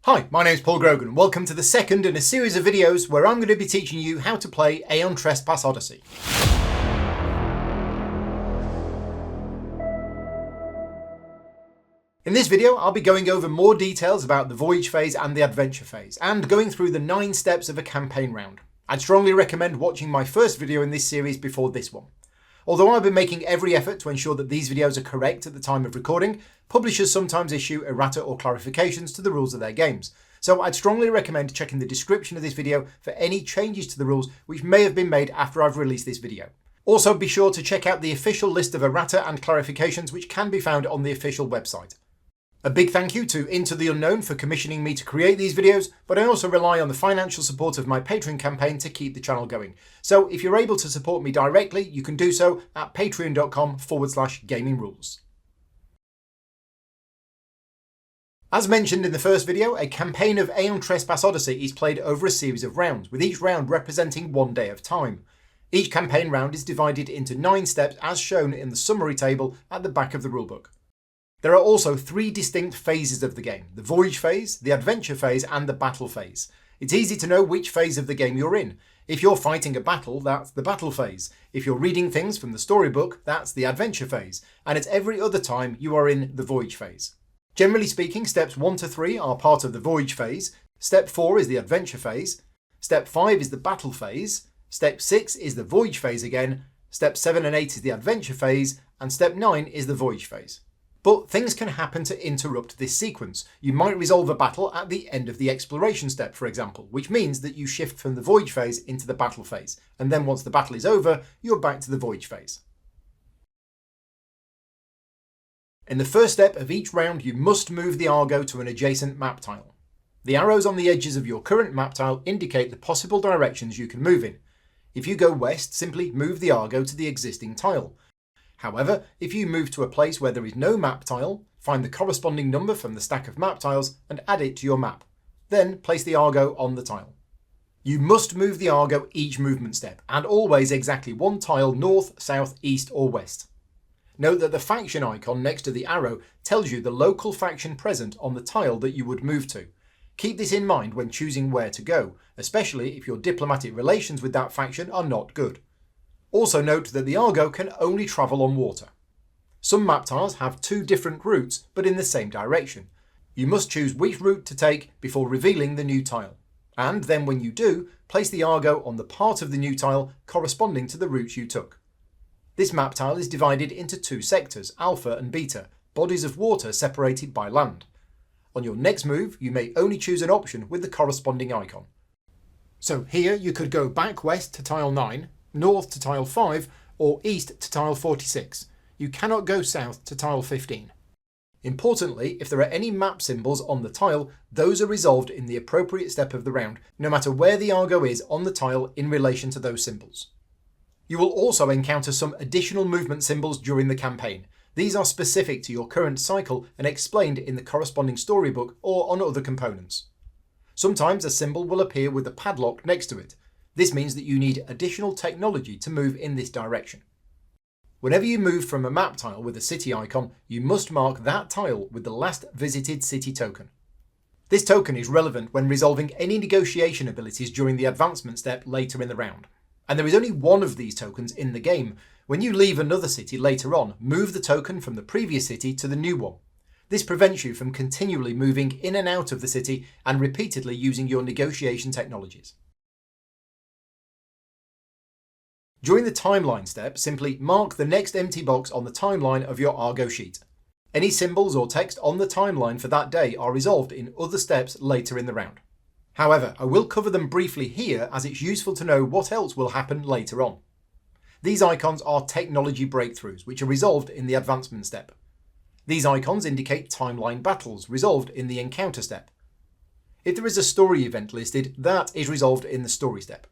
Hi, my name's Paul Grogan. Welcome to the second in a series of videos where I'm going to be teaching you how to play Aeon Trespass Odyssey. In this video, I'll be going over more details about the Voyage phase and the Adventure phase, and going through the 9 steps of a campaign round. I'd strongly recommend watching my first video in this series before this one. Although I've been making every effort to ensure that these videos are correct at the time of recording, publishers sometimes issue errata or clarifications to the rules of their games. So I'd strongly recommend checking the description of this video for any changes to the rules which may have been made after I've released this video. Also be sure to check out the official list of errata and clarifications which can be found on the official website. A big thank you to Into the Unknown for commissioning me to create these videos, but I also rely on the financial support of my Patreon campaign to keep the channel going. So if you're able to support me directly, you can do so at patreon.com/gamingrules. As mentioned in the first video, a campaign of Aeon Trespass Odyssey is played over a series of rounds, with each round representing 1 day of time. Each campaign round is divided into 9 steps as shown in the summary table at the back of the rulebook. There are also 3 distinct phases of the game: the Voyage phase, the Adventure phase and the Battle phase. It's easy to know which phase of the game you're in. If you're fighting a battle, that's the Battle phase. If you're reading things from the storybook, that's the Adventure phase. And at every other time, you are in the Voyage phase. Generally speaking, steps 1 to 3 are part of the Voyage phase, step 4 is the Adventure phase, step 5 is the Battle phase, step 6 is the Voyage phase again, step 7 and 8 is the Adventure phase, and step 9 is the Voyage phase. But things can happen to interrupt this sequence. You might resolve a battle at the end of the exploration step, for example, which means that you shift from the Voyage phase into the Battle phase, and then once the battle is over, you're back to the Voyage phase. In the first step of each round, you must move the Argo to an adjacent map tile. The arrows on the edges of your current map tile indicate the possible directions you can move in. If you go west, simply move the Argo to the existing tile. However, if you move to a place where there is no map tile, find the corresponding number from the stack of map tiles and add it to your map. Then place the Argo on the tile. You must move the Argo each movement step, and always exactly 1 tile north, south, east or west. Note that the faction icon next to the arrow tells you the local faction present on the tile that you would move to. Keep this in mind when choosing where to go, especially if your diplomatic relations with that faction are not good. Also note that the Argo can only travel on water. Some map tiles have 2 different routes, but in the same direction. You must choose which route to take before revealing the new tile. And then when you do, place the Argo on the part of the new tile corresponding to the route you took. This map tile is divided into 2 sectors, Alpha and Beta, bodies of water separated by land. On your next move, you may only choose an option with the corresponding icon. So here you could go back west to tile 9, north to tile 5, or east to tile 46. You cannot go south to tile 15. Importantly, if there are any map symbols on the tile, those are resolved in the appropriate step of the round, no matter where the Argo is on the tile in relation to those symbols. You will also encounter some additional movement symbols during the campaign. These are specific to your current cycle and explained in the corresponding storybook or on other components. Sometimes a symbol will appear with a padlock next to it. This means that you need additional technology to move in this direction. Whenever you move from a map tile with a city icon, you must mark that tile with the last visited city token. This token is relevant when resolving any negotiation abilities during the advancement step later in the round. And there is only 1 of these tokens in the game. When you leave another city later on, move the token from the previous city to the new one. This prevents you from continually moving in and out of the city and repeatedly using your negotiation technologies. During the timeline step, simply mark the next empty box on the timeline of your Argo sheet. Any symbols or text on the timeline for that day are resolved in other steps later in the round. However, I will cover them briefly here as it's useful to know what else will happen later on. These icons are technology breakthroughs, which are resolved in the advancement step. These icons indicate timeline battles, resolved in the encounter step. If there is a story event listed, that is resolved in the story step.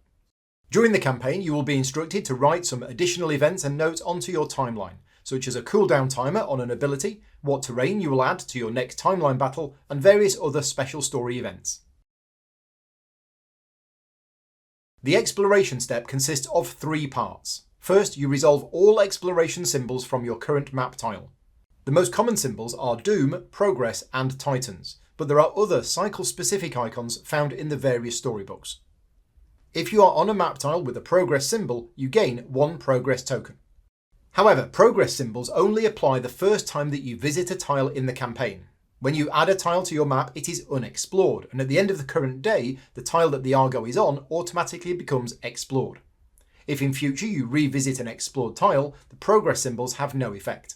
During the campaign, you will be instructed to write some additional events and notes onto your timeline, such as a cooldown timer on an ability, what terrain you will add to your next timeline battle, and various other special story events. The exploration step consists of 3 parts. First, you resolve all exploration symbols from your current map tile. The most common symbols are Doom, Progress and Titans. but there are other cycle-specific icons found in the various storybooks. If you are on a map tile with a progress symbol, you gain 1 progress token. However, progress symbols only apply the first time that you visit a tile in the campaign. When you add a tile to your map, it is unexplored, and at the end of the current day, the tile that the Argo is on automatically becomes explored. If in future you revisit an explored tile, the progress symbols have no effect.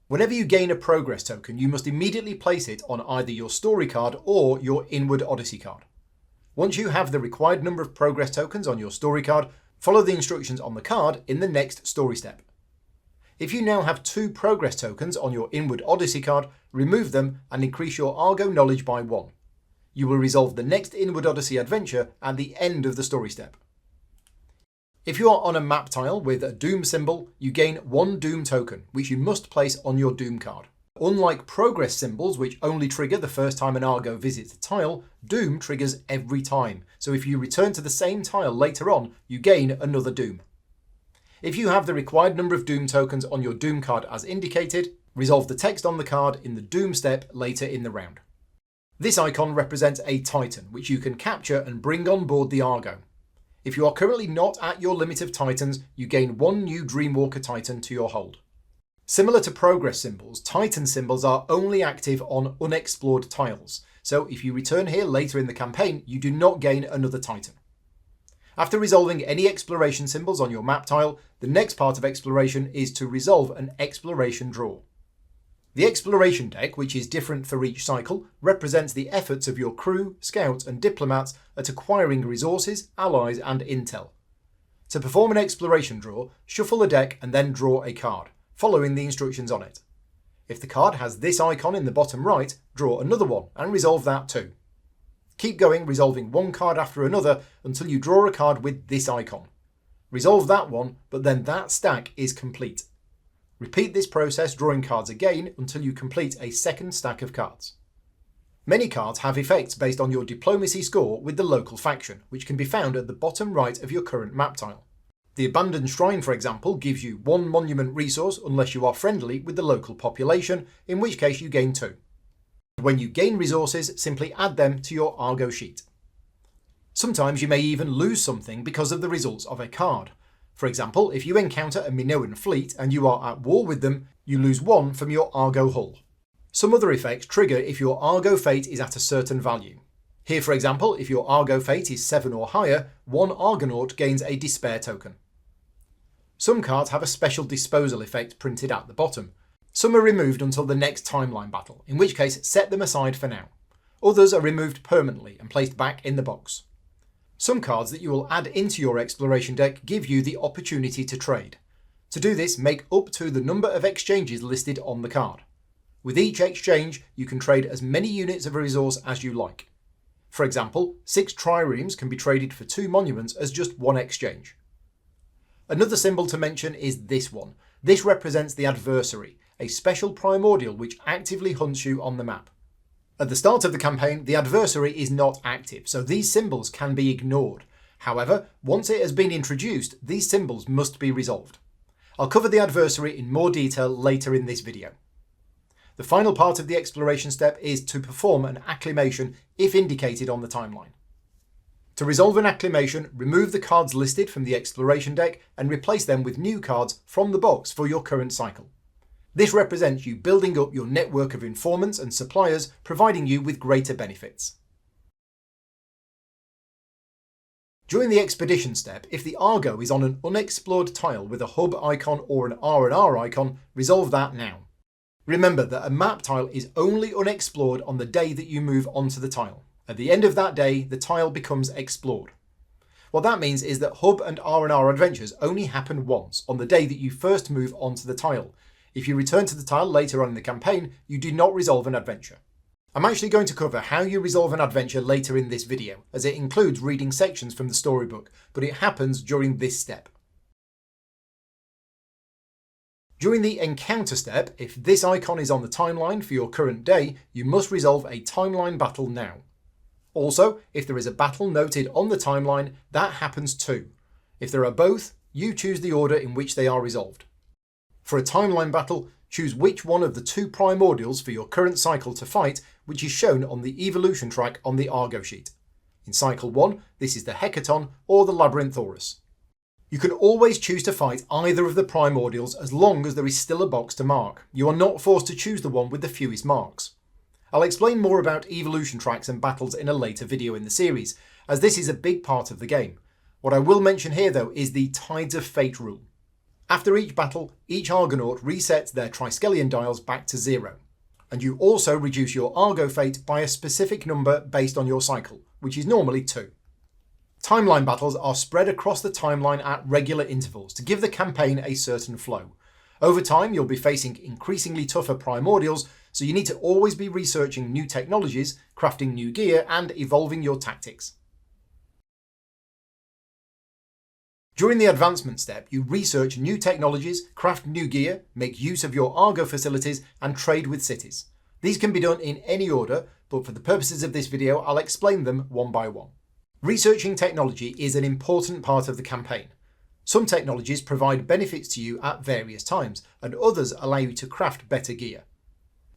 Whenever you gain a progress token, you must immediately place it on either your story card or your Inward Odyssey card. Once you have the required number of progress tokens on your story card, follow the instructions on the card in the next story step. If you now have 2 progress tokens on your Inward Odyssey card, remove them and increase your Argo knowledge by 1. You will resolve the next Inward Odyssey adventure at the end of the story step. If you are on a map tile with a Doom symbol, you gain 1 Doom token, which you must place on your Doom card. Unlike progress symbols, which only trigger the first time an Argo visits a tile, Doom triggers every time, so if you return to the same tile later on, you gain another Doom. If you have the required number of Doom tokens on your Doom card as indicated, resolve the text on the card in the Doom step later in the round. This icon represents a Titan, which you can capture and bring on board the Argo. If you are currently not at your limit of Titans, you gain 1 new Dreamwalker Titan to your hold. Similar to progress symbols, Titan symbols are only active on unexplored tiles, so if you return here later in the campaign, you do not gain another Titan. After resolving any exploration symbols on your map tile, the next part of exploration is to resolve an exploration draw. The exploration deck, which is different for each cycle, represents the efforts of your crew, scouts and diplomats at acquiring resources, allies and intel. To perform an exploration draw, shuffle the deck and then draw a card, following the instructions on it. If the card has this icon in the bottom right, draw another one and resolve that too. Keep going, resolving 1 card after another until you draw a card with this icon. Resolve that one, but then that stack is complete. Repeat this process drawing cards again until you complete a second stack of cards. Many cards have effects based on your diplomacy score with the local faction, which can be found at the bottom right of your current map tile. The Abandoned Shrine, for example, gives you 1 monument resource unless you are friendly with the local population, in which case you gain 2. When you gain resources, simply add them to your Argo sheet. Sometimes you may even lose something because of the results of a card. For example, if you encounter a Minoan fleet and you are at war with them, you lose 1 from your Argo hull. Some other effects trigger if your Argo fate is at a certain value. Here, for example, if your Argo fate is 7 or higher, 1 Argonaut gains a despair token. Some cards have a special disposal effect printed at the bottom. Some are removed until the next timeline battle, in which case set them aside for now. Others are removed permanently and placed back in the box. Some cards that you will add into your exploration deck give you the opportunity to trade. To do this, make up to the number of exchanges listed on the card. With each exchange, you can trade as many units of a resource as you like. For example, 6 triremes can be traded for 2 monuments as just 1 exchange. Another symbol to mention is this one. This represents the Adversary, a special primordial which actively hunts you on the map. At the start of the campaign, the Adversary is not active, so these symbols can be ignored. However, once it has been introduced, these symbols must be resolved. I'll cover the Adversary in more detail later in this video. The final part of the exploration step is to perform an acclimation if indicated on the timeline. To resolve an acclimation, remove the cards listed from the exploration deck and replace them with new cards from the box for your current cycle. This represents you building up your network of informants and suppliers, providing you with greater benefits. During the expedition step, if the Argo is on an unexplored tile with a hub icon or an R&R icon, resolve that now. Remember that a map tile is only unexplored on the day that you move onto the tile. At the end of that day, the tile becomes explored. What that means is that hub and R&R adventures only happen once, on the day that you first move onto the tile. If you return to the tile later on in the campaign, you do not resolve an adventure. I'm actually going to cover how you resolve an adventure later in this video, as it includes reading sections from the storybook, but it happens during this step. During the encounter step, if this icon is on the timeline for your current day, you must resolve a timeline battle now. Also, if there is a battle noted on the timeline, that happens too. If there are both, you choose the order in which they are resolved. For a timeline battle, choose which one of the 2 primordials for your current cycle to fight which is shown on the evolution track on the Argo sheet. In Cycle 1, this is the Hecaton or the Labyrinthaurus. You can always choose to fight either of the primordials as long as there is still a box to mark. You are not forced to choose the one with the fewest marks. I'll explain more about evolution tracks and battles in a later video in the series, as this is a big part of the game. What I will mention here though is the Tides of Fate rule. After each battle, each Argonaut resets their Triskelion dials back to 0. And you also reduce your Argo fate by a specific number based on your cycle, which is normally 2. Timeline battles are spread across the timeline at regular intervals to give the campaign a certain flow. Over time, you'll be facing increasingly tougher primordials, so you need to always be researching new technologies, crafting new gear, and evolving your tactics. During the advancement step, you research new technologies, craft new gear, make use of your Argo facilities, and trade with cities. These can be done in any order, but for the purposes of this video, I'll explain them one by one. Researching technology is an important part of the campaign. Some technologies provide benefits to you at various times, and others allow you to craft better gear.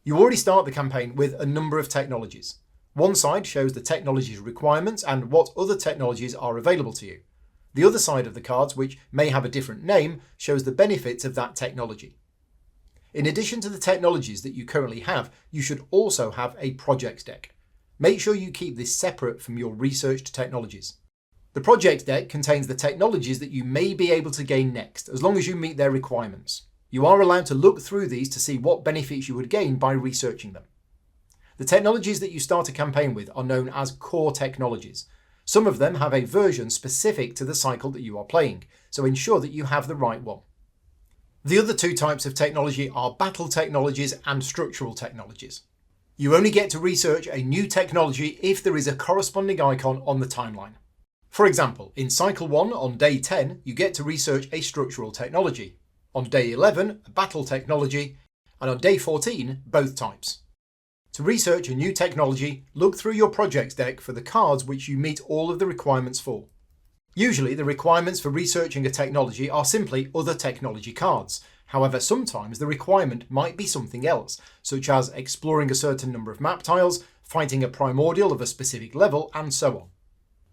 You already start the campaign with a number of technologies. One side shows the technology's requirements and what other technologies are available to you. The other side of the cards, which may have a different name, shows the benefits of that technology. In addition to the technologies that you currently have, you should also have a projects deck. Make sure you keep this separate from your researched technologies. The projects deck contains the technologies that you may be able to gain next, as long as you meet their requirements. You are allowed to look through these to see what benefits you would gain by researching them. The technologies that you start a campaign with are known as core technologies. Some of them have a version specific to the cycle that you are playing, so ensure that you have the right one. The other two types of technology are battle technologies and structural technologies. You only get to research a new technology if there is a corresponding icon on the timeline. For example, in Cycle 1 on Day 10, you get to research a structural technology. On Day 11, a battle technology, and on Day 14, both types. To research a new technology, look through your projects deck for the cards which you meet all of the requirements for. Usually the requirements for researching a technology are simply other technology cards. However, sometimes the requirement might be something else, such as exploring a certain number of map tiles, fighting a primordial of a specific level, and so on.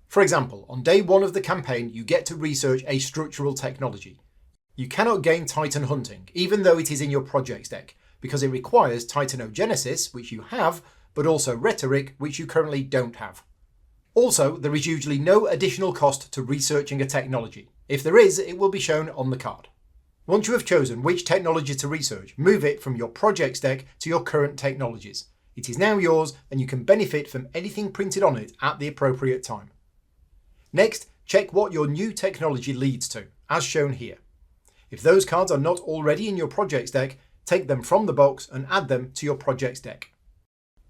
For example, on Day 1 of the campaign, you get to research a structural technology. You cannot gain Titan Hunting, even though it is in your projects deck, because it requires Titanogenesis, which you have, but also Rhetoric, which you currently don't have. Also, there is usually no additional cost to researching a technology. If there is, it will be shown on the card. Once you have chosen which technology to research, move it from your projects deck to your current technologies. It is now yours, and you can benefit from anything printed on it at the appropriate time. Next, check what your new technology leads to, as shown here. If those cards are not already in your projects deck, take them from the box and add them to your projects deck.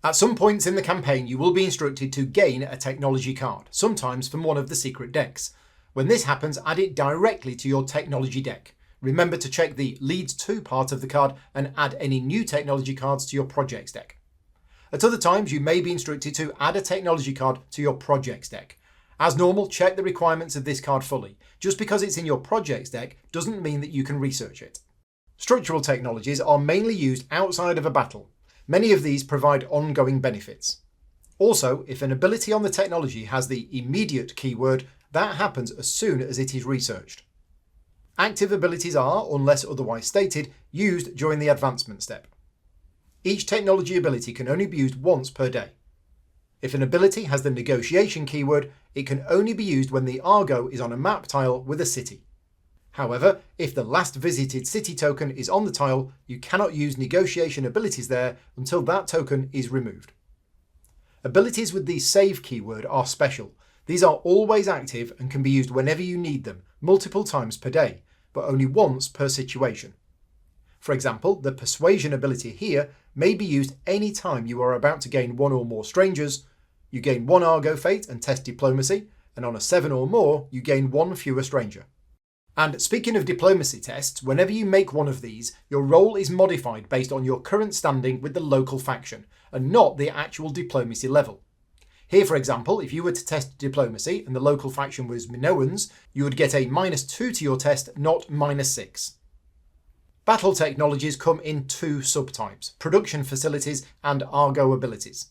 At some points in the campaign, you will be instructed to gain a technology card, sometimes from one of the secret decks. When this happens, add it directly to your technology deck. Remember to check the Leads To part of the card and add any new technology cards to your projects deck. At other times, you may be instructed to add a technology card to your projects deck. As normal, check the requirements of this card fully. Just because it's in your projects deck doesn't mean that you can research it. Structural technologies are mainly used outside of a battle. Many of these provide ongoing benefits. Also, if an ability on the technology has the immediate keyword, that happens as soon as it is researched. Active abilities are, unless otherwise stated, used during the advancement step. Each technology ability can only be used once per day. If an ability has the negotiation keyword, it can only be used when the Argo is on a map tile with a city. However, if the last visited city token is on the tile, you cannot use negotiation abilities there until that token is removed. Abilities with the save keyword are special. These are always active and can be used whenever you need them, multiple times per day, but only once per situation. For example, the persuasion ability here may be used any time you are about to gain one or more strangers, you gain one Argo fate and test diplomacy, and on a 7 or more, you gain one fewer stranger. And speaking of diplomacy tests, whenever you make one of these, your roll is modified based on your current standing with the local faction, and not the actual diplomacy level. Here, for example, if you were to test diplomacy and the local faction was Minoans, you would get a -2 to your test, not -6. Battle technologies come in two subtypes, production facilities and Argo abilities.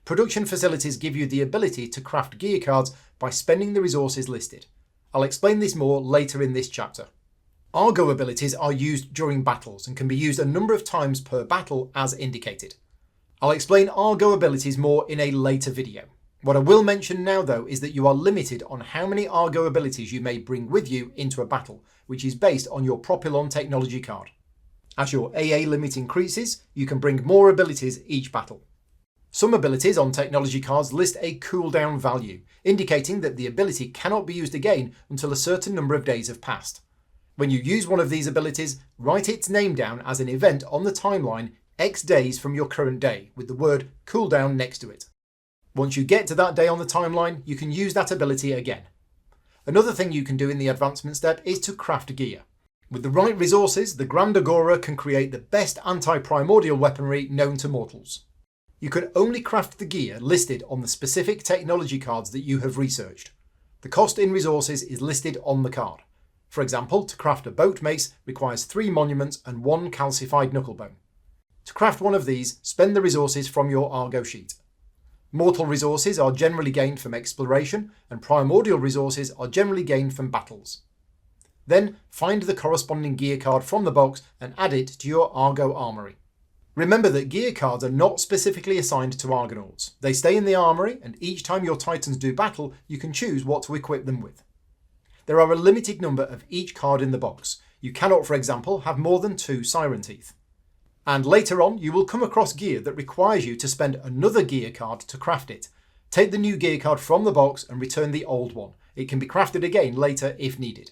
Production facilities give you the ability to craft gear cards by spending the resources listed. I'll explain this more later in this chapter. Argo abilities are used during battles and can be used a number of times per battle as indicated. I'll explain Argo abilities more in a later video. What I will mention now though is that you are limited on how many Argo abilities you may bring with you into a battle, which is based on your Propylon technology card. As your AA limit increases, you can bring more abilities each battle. Some abilities on technology cards list a cooldown value, indicating that the ability cannot be used again until a certain number of days have passed. When you use one of these abilities, write its name down as an event on the timeline X days from your current day, with the word cooldown next to it. Once you get to that day on the timeline, you can use that ability again. Another thing you can do in the advancement step is to craft gear. With the right resources, the Grand Agora can create the best anti-primordial weaponry known to mortals. You can only craft the gear listed on the specific technology cards that you have researched. The cost in resources is listed on the card. For example, to craft a boat mace requires 3 monuments and 1 calcified knucklebone. To craft one of these, spend the resources from your Argo sheet. Mortal resources are generally gained from exploration, and primordial resources are generally gained from battles. Then, find the corresponding gear card from the box and add it to your Argo armory. Remember that gear cards are not specifically assigned to Argonauts. They stay in the armory, and each time your Titans do battle, you can choose what to equip them with. There are a limited number of each card in the box. You cannot, for example, have more than 2 Siren Teeth. And later on, you will come across gear that requires you to spend another gear card to craft it. Take the new gear card from the box and return the old one. It can be crafted again later if needed.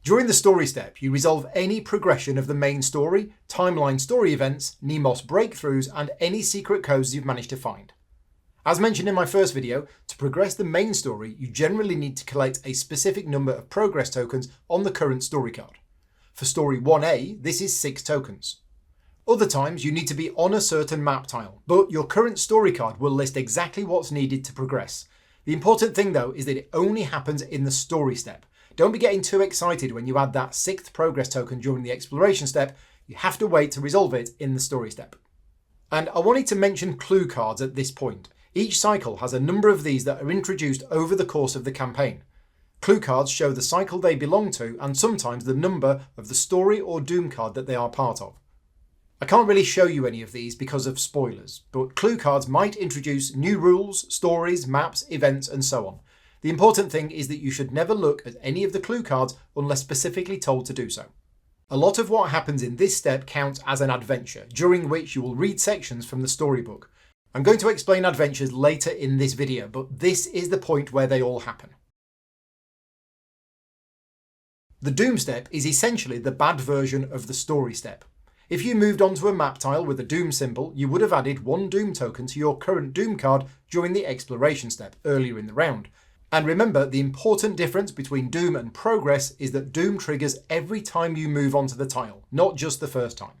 During the story step, you resolve any progression of the main story, timeline story events, Mnemos breakthroughs, and any secret codes you've managed to find. As mentioned in my first video, to progress the main story, you generally need to collect a specific number of progress tokens on the current story card. For story 1A, this is 6 tokens. Other times you need to be on a certain map tile, but your current story card will list exactly what's needed to progress. The important thing though is that it only happens in the story step. Don't be getting too excited when you add that 6th progress token during the exploration step. You have to wait to resolve it in the story step. And I wanted to mention clue cards at this point. Each cycle has a number of these that are introduced over the course of the campaign. Clue cards show the cycle they belong to and sometimes the number of the story or doom card that they are part of. I can't really show you any of these because of spoilers, but clue cards might introduce new rules, stories, maps, events, and so on. The important thing is that you should never look at any of the clue cards unless specifically told to do so. A lot of what happens in this step counts as an adventure, during which you will read sections from the storybook. I'm going to explain adventures later in this video, but this is the point where they all happen. The Doom step is essentially the bad version of the story step. If you moved onto a map tile with a Doom symbol, you would have added 1 Doom token to your current Doom card during the exploration step earlier in the round. And remember, the important difference between Doom and Progress is that Doom triggers every time you move onto the tile, not just the first time.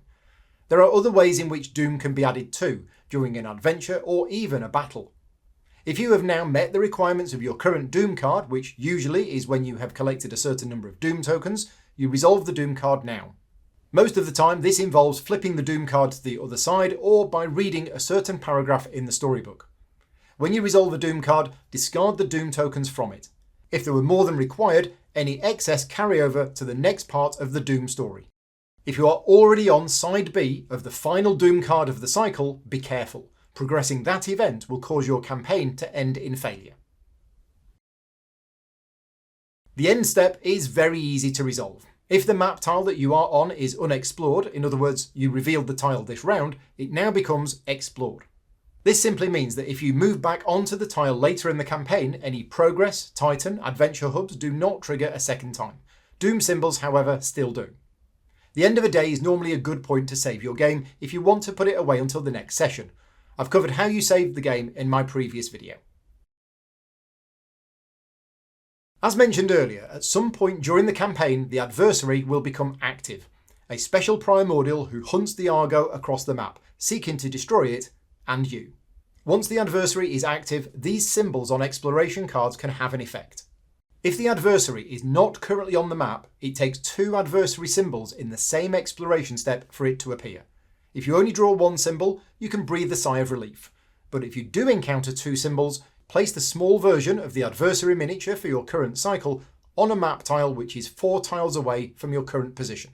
There are other ways in which Doom can be added too, during an adventure or even a battle. If you have now met the requirements of your current Doom card, which usually is when you have collected a certain number of Doom tokens, you resolve the Doom card now. Most of the time this involves flipping the Doom card to the other side or by reading a certain paragraph in the storybook. When you resolve a Doom card, discard the Doom tokens from it. If there were more than required, any excess carry over to the next part of the Doom story. If you are already on side B of the final Doom card of the cycle, be careful. Progressing that event will cause your campaign to end in failure. The end step is very easy to resolve. If the map tile that you are on is unexplored, in other words, you revealed the tile this round, it now becomes explored. This simply means that if you move back onto the tile later in the campaign, any progress, titan, adventure hubs do not trigger a second time. Doom symbols, however, still do. The end of a day is normally a good point to save your game if you want to put it away until the next session. I've covered how you save the game in my previous video. As mentioned earlier, at some point during the campaign, the Adversary will become active, a special primordial who hunts the Argo across the map, seeking to destroy it and you. Once the Adversary is active, these symbols on exploration cards can have an effect. If the Adversary is not currently on the map, it takes 2 Adversary symbols in the same exploration step for it to appear. If you only draw one symbol, you can breathe a sigh of relief. But if you do encounter two symbols, place the small version of the adversary miniature for your current cycle on a map tile which is 4 tiles away from your current position.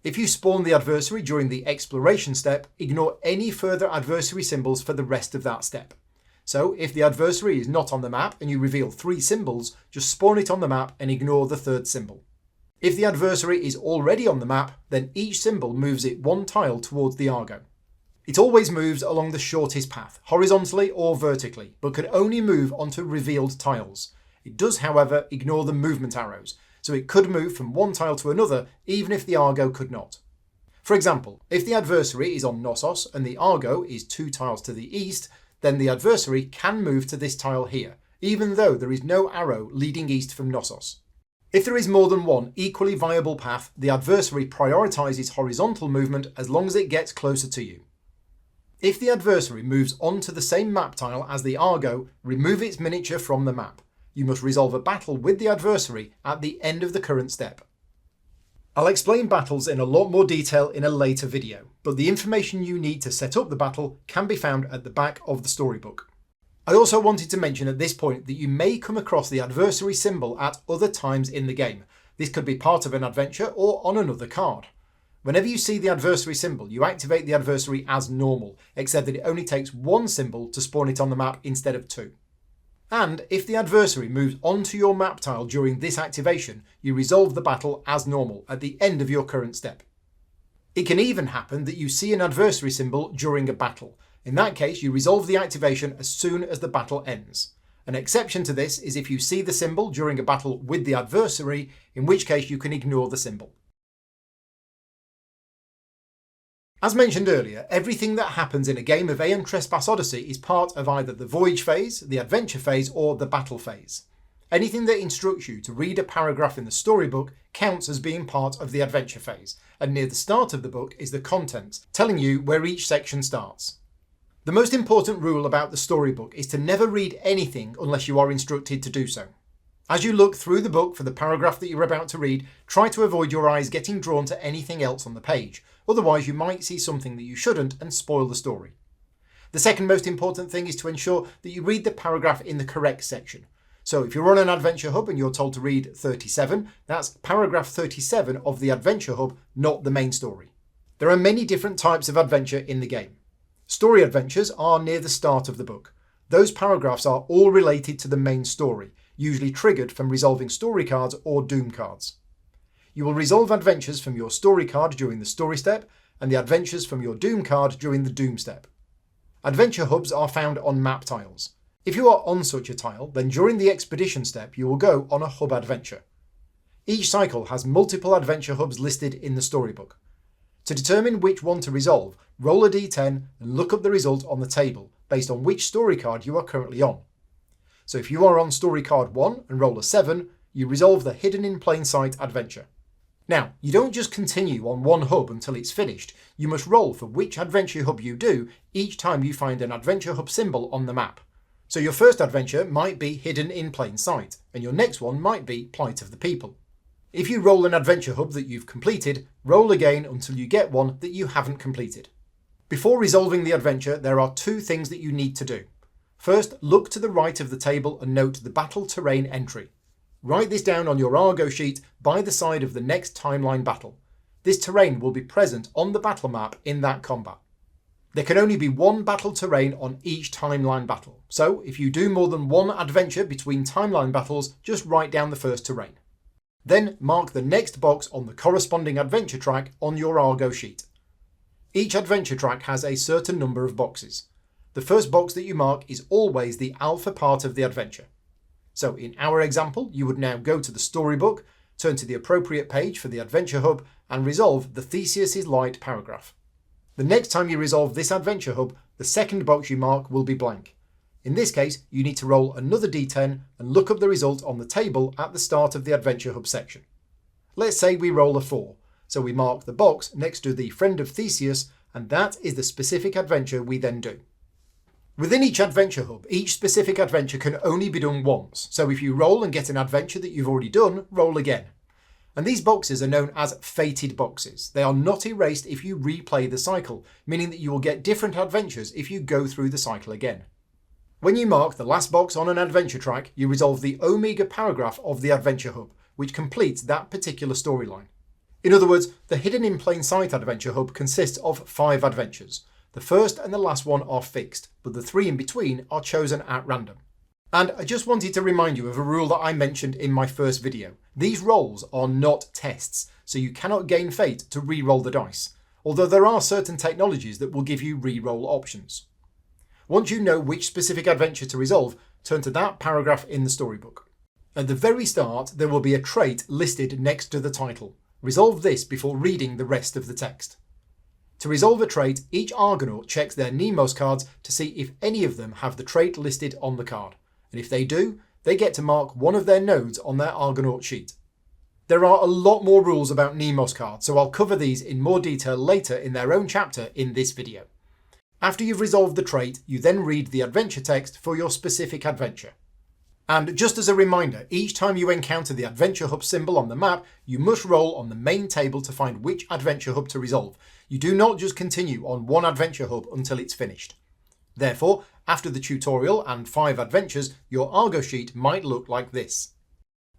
If you spawn the adversary during the exploration step, ignore any further adversary symbols for the rest of that step. So if the adversary is not on the map and you reveal 3 symbols, just spawn it on the map and ignore the 3rd symbol. If the adversary is already on the map, then each symbol moves it 1 tile towards the Argo. It always moves along the shortest path, horizontally or vertically, but can only move onto revealed tiles. It does, however, ignore the movement arrows, so it could move from one tile to another even if the Argo could not. For example, if the adversary is on Knossos and the Argo is 2 tiles to the east, then the adversary can move to this tile here, even though there is no arrow leading east from Knossos. If there is more than one equally viable path, the adversary prioritises horizontal movement as long as it gets closer to you. If the adversary moves onto the same map tile as the Argo, remove its miniature from the map. You must resolve a battle with the adversary at the end of the current step. I'll explain battles in a lot more detail in a later video, but the information you need to set up the battle can be found at the back of the storybook. I also wanted to mention at this point that you may come across the adversary symbol at other times in the game. This could be part of an adventure or on another card. Whenever you see the adversary symbol, you activate the adversary as normal, except that it only takes 1 symbol to spawn it on the map instead of 2. And if the adversary moves onto your map tile during this activation, you resolve the battle as normal at the end of your current step. It can even happen that you see an adversary symbol during a battle. In that case, you resolve the activation as soon as the battle ends. An exception to this is if you see the symbol during a battle with the adversary, in which case you can ignore the symbol. As mentioned earlier, everything that happens in a game of Aeon Trespass Odyssey is part of either the Voyage phase, the Adventure phase, or the Battle phase. Anything that instructs you to read a paragraph in the storybook counts as being part of the Adventure phase, and near the start of the book is the contents, telling you where each section starts. The most important rule about the storybook is to never read anything unless you are instructed to do so. As you look through the book for the paragraph that you're about to read, try to avoid your eyes getting drawn to anything else on the page. Otherwise, you might see something that you shouldn't and spoil the story. The second most important thing is to ensure that you read the paragraph in the correct section. So if you're on an Adventure Hub and you're told to read 37, that's paragraph 37 of the Adventure Hub, not the main story. There are many different types of adventure in the game. Story adventures are near the start of the book. Those paragraphs are all related to the main story, usually triggered from resolving story cards or doom cards. You will resolve adventures from your story card during the story step, and the adventures from your doom card during the doom step. Adventure hubs are found on map tiles. If you are on such a tile, then during the expedition step you will go on a hub adventure. Each cycle has multiple adventure hubs listed in the storybook. To determine which one to resolve, roll a d10 and look up the result on the table based on which story card you are currently on. So if you are on story card 1 and roll a 7, you resolve the Hidden in Plain Sight adventure. Now, you don't just continue on one hub until it's finished, you must roll for which adventure hub you do each time you find an adventure hub symbol on the map. So your first adventure might be Hidden in Plain Sight, and your next one might be Plight of the People. If you roll an adventure hub that you've completed, roll again until you get one that you haven't completed. Before resolving the adventure, there are 2 things that you need to do. First, look to the right of the table and note the battle terrain entry. Write this down on your Argo sheet by the side of the next timeline battle. This terrain will be present on the battle map in that combat. There can only be one battle terrain on each timeline battle, so if you do more than one adventure between timeline battles, just write down the first terrain. Then mark the next box on the corresponding adventure track on your Argo sheet. Each adventure track has a certain number of boxes. The first box that you mark is always the alpha part of the adventure. So in our example, you would now go to the storybook, turn to the appropriate page for the adventure hub, and resolve the Theseus' Light paragraph. The next time you resolve this adventure hub, the second box you mark will be blank. In this case, you need to roll another d10 and look up the result on the table at the start of the adventure hub section. Let's say we roll a 4, so we mark the box next to the Friend of Theseus, and that is the specific adventure we then do. Within each adventure hub, each specific adventure can only be done once, so if you roll and get an adventure that you've already done, roll again. And these boxes are known as fated boxes. They are not erased if you replay the cycle, meaning that you will get different adventures if you go through the cycle again. When you mark the last box on an adventure track, you resolve the Omega paragraph of the adventure hub, which completes that particular storyline. In other words, the Hidden in Plain Sight adventure hub consists of 5 adventures. The first and the last one are fixed, but the 3 in between are chosen at random. And I just wanted to remind you of a rule that I mentioned in my first video. These rolls are not tests, so you cannot gain fate to re-roll the dice, although there are certain technologies that will give you re-roll options. Once you know which specific adventure to resolve, turn to that paragraph in the storybook. At the very start, there will be a trait listed next to the title. Resolve this before reading the rest of the text. To resolve a trait, each Argonaut checks their Mnemos cards to see if any of them have the trait listed on the card, and if they do, they get to mark one of their nodes on their Argonaut sheet. There are a lot more rules about Mnemos cards, so I'll cover these in more detail later in their own chapter in this video. After you've resolved the trait, you then read the adventure text for your specific adventure. And just as a reminder, each time you encounter the adventure hub symbol on the map, you must roll on the main table to find which adventure hub to resolve. You do not just continue on one adventure hub until it's finished. Therefore, after the tutorial and 5 adventures, your Argo sheet might look like this.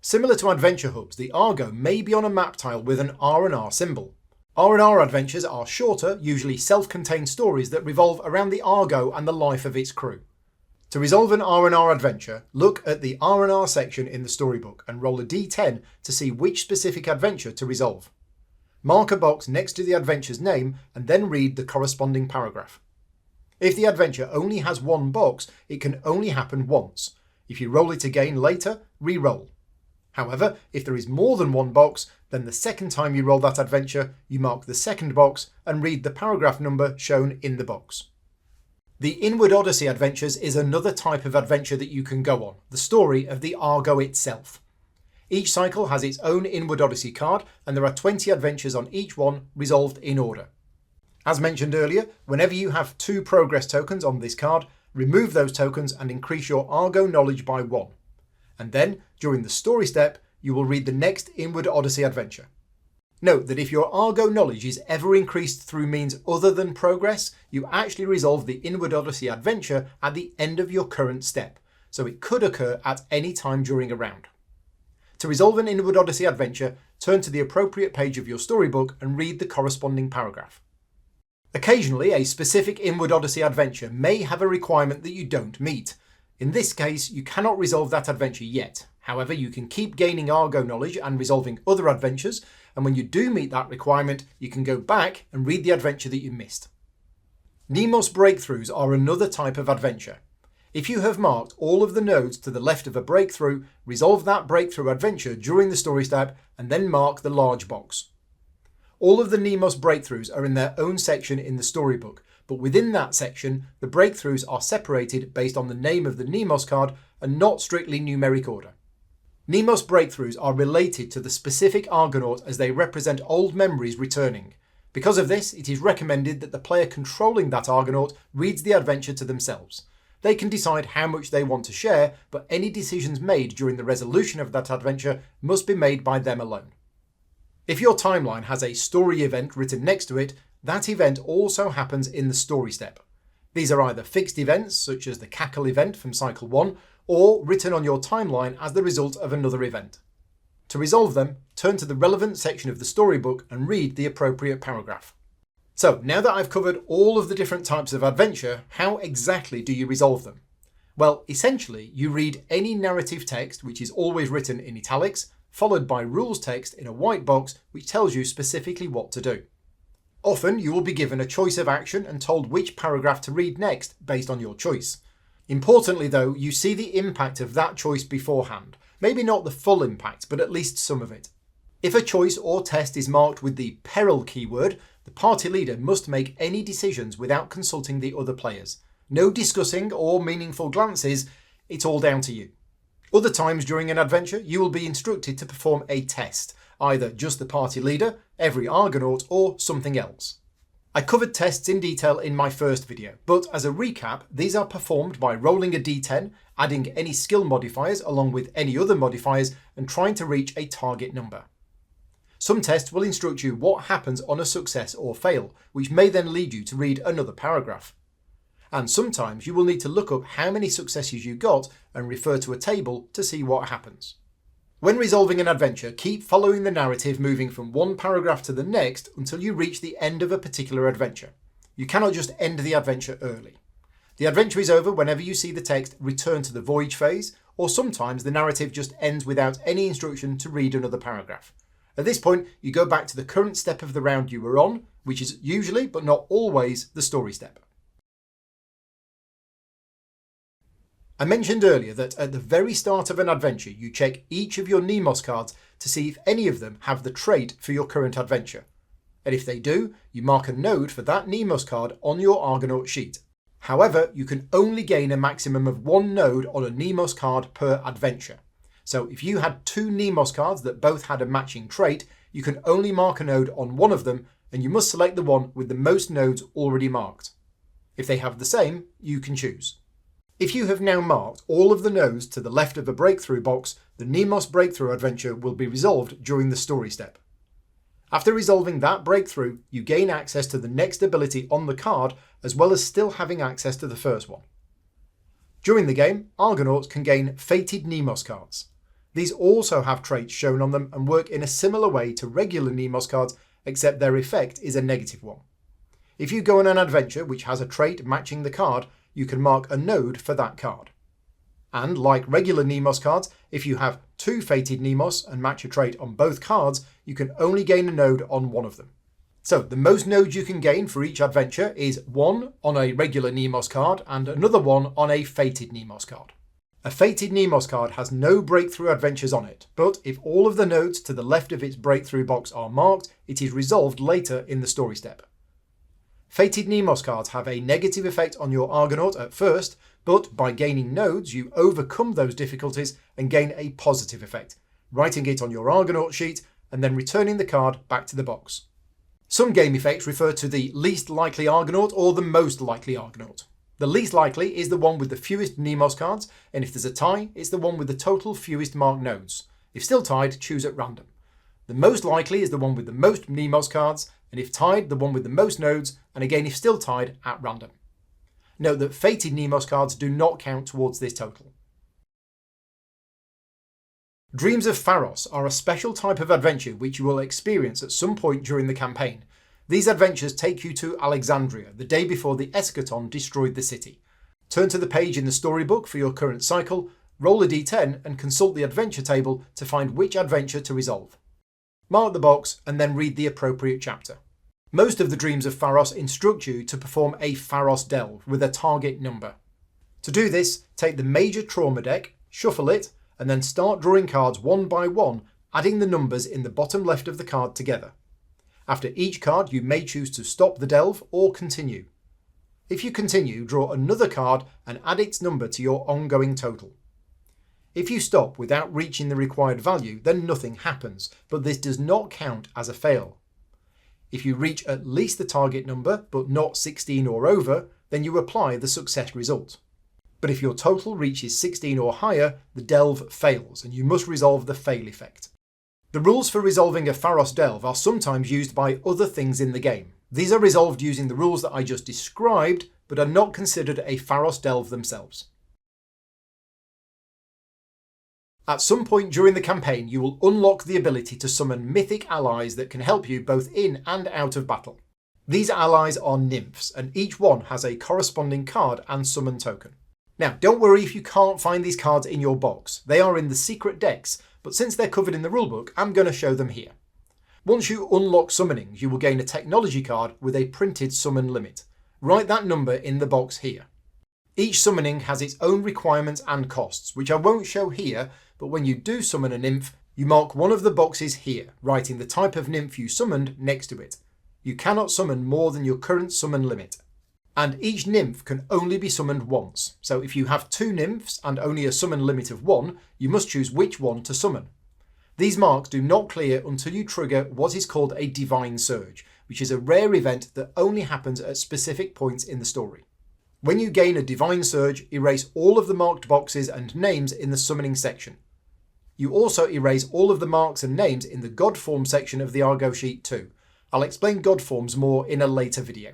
Similar to adventure hubs, the Argo may be on a map tile with an R&R symbol. R&R adventures are shorter, usually self-contained stories that revolve around the Argo and the life of its crew. To resolve an R&R adventure, look at the R&R section in the storybook and roll a d10 to see which specific adventure to resolve. Mark a box next to the adventure's name and then read the corresponding paragraph. If the adventure only has 1 box, it can only happen once. If you roll it again later, re-roll. However, if there is more than 1 box, then the second time you roll that adventure, you mark the second box and read the paragraph number shown in the box. The Inward Odyssey adventures is another type of adventure that you can go on, the story of the Argo itself. Each cycle has its own Inward Odyssey card, and there are 20 adventures on each one, resolved in order. As mentioned earlier, whenever you have 2 progress tokens on this card, remove those tokens and increase your Argo knowledge by 1. And then, during the story step, you will read the next Inward Odyssey adventure. Note that if your Argo knowledge is ever increased through means other than progress, you actually resolve the Inward Odyssey adventure at the end of your current step, so it could occur at any time during a round. To resolve an Inward Odyssey adventure, turn to the appropriate page of your storybook and read the corresponding paragraph. Occasionally, a specific Inward Odyssey adventure may have a requirement that you don't meet. In this case, you cannot resolve that adventure yet. However, you can keep gaining Argo knowledge and resolving other adventures, and when you do meet that requirement, you can go back and read the adventure that you missed. Mnemos breakthroughs are another type of adventure. If you have marked all of the nodes to the left of a breakthrough, resolve that breakthrough adventure during the story step and then mark the large box. All of the Mnemos breakthroughs are in their own section in the storybook, but within that section, the breakthroughs are separated based on the name of the Mnemos card and not strictly numeric order. Mnemos breakthroughs are related to the specific Argonaut as they represent old memories returning. Because of this, it is recommended that the player controlling that Argonaut reads the adventure to themselves. They can decide how much they want to share, but any decisions made during the resolution of that adventure must be made by them alone. If your timeline has a story event written next to it, that event also happens in the story step. These are either fixed events, such as the Cackle event from Cycle 1, or written on your timeline as the result of another event. To resolve them, turn to the relevant section of the storybook and read the appropriate paragraph. So, now that I've covered all of the different types of adventure, how exactly do you resolve them? Well, essentially, you read any narrative text, which is always written in italics, followed by rules text in a white box which tells you specifically what to do. Often, you will be given a choice of action and told which paragraph to read next based on your choice. Importantly though, you see the impact of that choice beforehand. Maybe not the full impact, but at least some of it. If a choice or test is marked with the peril keyword, the party leader must make any decisions without consulting the other players. No discussing or meaningful glances, it's all down to you. Other times during an adventure, you will be instructed to perform a test, either just the party leader, every Argonaut, or something else. I covered tests in detail in my first video, but as a recap, these are performed by rolling a d10, adding any skill modifiers along with any other modifiers, and trying to reach a target number. Some tests will instruct you what happens on a success or fail, which may then lead you to read another paragraph. And sometimes you will need to look up how many successes you got and refer to a table to see what happens. When resolving an adventure, keep following the narrative moving from one paragraph to the next until you reach the end of a particular adventure. You cannot just end the adventure early. The adventure is over whenever you see the text return to the voyage phase, or sometimes the narrative just ends without any instruction to read another paragraph. At this point, you go back to the current step of the round you were on, which is usually, but not always, the story step. I mentioned earlier that at the very start of an adventure, you check each of your Mnemos cards to see if any of them have the trait for your current adventure. And if they do, you mark a node for that Mnemos card on your Argonaut sheet. However, you can only gain a maximum of one node on a Mnemos card per adventure. So if you had two Mnemos cards that both had a matching trait, you can only mark a node on one of them, and you must select the one with the most nodes already marked. If they have the same, you can choose. If you have now marked all of the nodes to the left of a breakthrough box, the Mnemos breakthrough adventure will be resolved during the story step. After resolving that breakthrough, you gain access to the next ability on the card, as well as still having access to the first one. During the game, Argonauts can gain Fated Mnemos cards. These also have traits shown on them and work in a similar way to regular Mnemos cards, except their effect is a negative one. If you go on an adventure which has a trait matching the card, you can mark a node for that card. And like regular Mnemos cards, if you have two Fated Mnemos and match a trait on both cards, you can only gain a node on one of them. So the most nodes you can gain for each adventure is one on a regular Mnemos card and another one on a Fated Mnemos card. A Fated Mnemos card has no breakthrough adventures on it, but if all of the nodes to the left of its breakthrough box are marked, it is resolved later in the story step. Fated Mnemos cards have a negative effect on your Argonaut at first, but by gaining nodes you overcome those difficulties and gain a positive effect, writing it on your Argonaut sheet and then returning the card back to the box. Some game effects refer to the least likely Argonaut or the most likely Argonaut. The least likely is the one with the fewest Mnemos cards, and if there's a tie, it's the one with the total fewest marked nodes. If still tied, choose at random. The most likely is the one with the most Mnemos cards, and if tied, the one with the most nodes, and again if still tied, at random. Note that Fated Mnemos cards do not count towards this total. Dreams of Pharos are a special type of adventure which you will experience at some point during the campaign. These adventures take you to Alexandria, the day before the eschaton destroyed the city. Turn to the page in the storybook for your current cycle, roll a d10 and consult the adventure table to find which adventure to resolve. Mark the box and then read the appropriate chapter. Most of the Dreams of Pharos instruct you to perform a Pharos delve with a target number. To do this, take the major trauma deck, shuffle it, and then start drawing cards one by one, adding the numbers in the bottom left of the card together. After each card, you may choose to stop the delve or continue. If you continue, draw another card and add its number to your ongoing total. If you stop without reaching the required value, then nothing happens, but this does not count as a fail. If you reach at least the target number, but not 16 or over, then you apply the success result. But if your total reaches 16 or higher, the delve fails, and you must resolve the fail effect. The rules for resolving a Pharos delve are sometimes used by other things in the game. These are resolved using the rules that I just described, but are not considered a Pharos delve themselves. At some point during the campaign, you will unlock the ability to summon mythic allies that can help you both in and out of battle. These allies are nymphs, and each one has a corresponding card and summon token. Now, don't worry if you can't find these cards in your box. They are in the secret decks, but since they're covered in the rulebook, I'm going to show them here. Once you unlock summonings, you will gain a technology card with a printed summon limit. Write that number in the box here. Each summoning has its own requirements and costs, which I won't show here, but when you do summon a nymph, you mark one of the boxes here, writing the type of nymph you summoned next to it. You cannot summon more than your current summon limit. And each nymph can only be summoned once, so if you have two nymphs and only a summon limit of 1, you must choose which one to summon. These marks do not clear until you trigger what is called a Divine Surge, which is a rare event that only happens at specific points in the story. When you gain a Divine Surge, erase all of the marked boxes and names in the summoning section. You also erase all of the marks and names in the God form section of the Argo sheet too. I'll explain God forms more in a later video.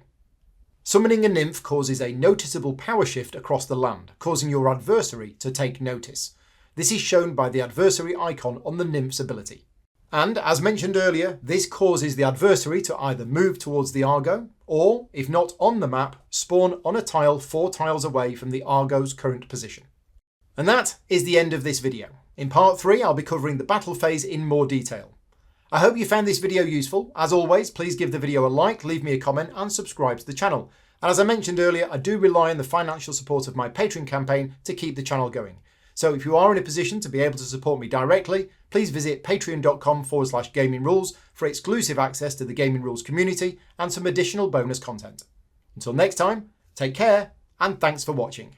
Summoning a nymph causes a noticeable power shift across the land, causing your adversary to take notice. This is shown by the adversary icon on the nymph's ability. And, as mentioned earlier, this causes the adversary to either move towards the Argo, or, if not on the map, spawn on a tile 4 tiles away from the Argo's current position. And that is the end of this video. In part 3, I'll be covering the battle phase in more detail. I hope you found this video useful. As always, please give the video a like, leave me a comment and subscribe to the channel. And as I mentioned earlier, I do rely on the financial support of my Patreon campaign to keep the channel going. So if you are in a position to be able to support me directly, please visit patreon.com/gamingrules for exclusive access to the Gaming Rules community and some additional bonus content. Until next time, take care and thanks for watching.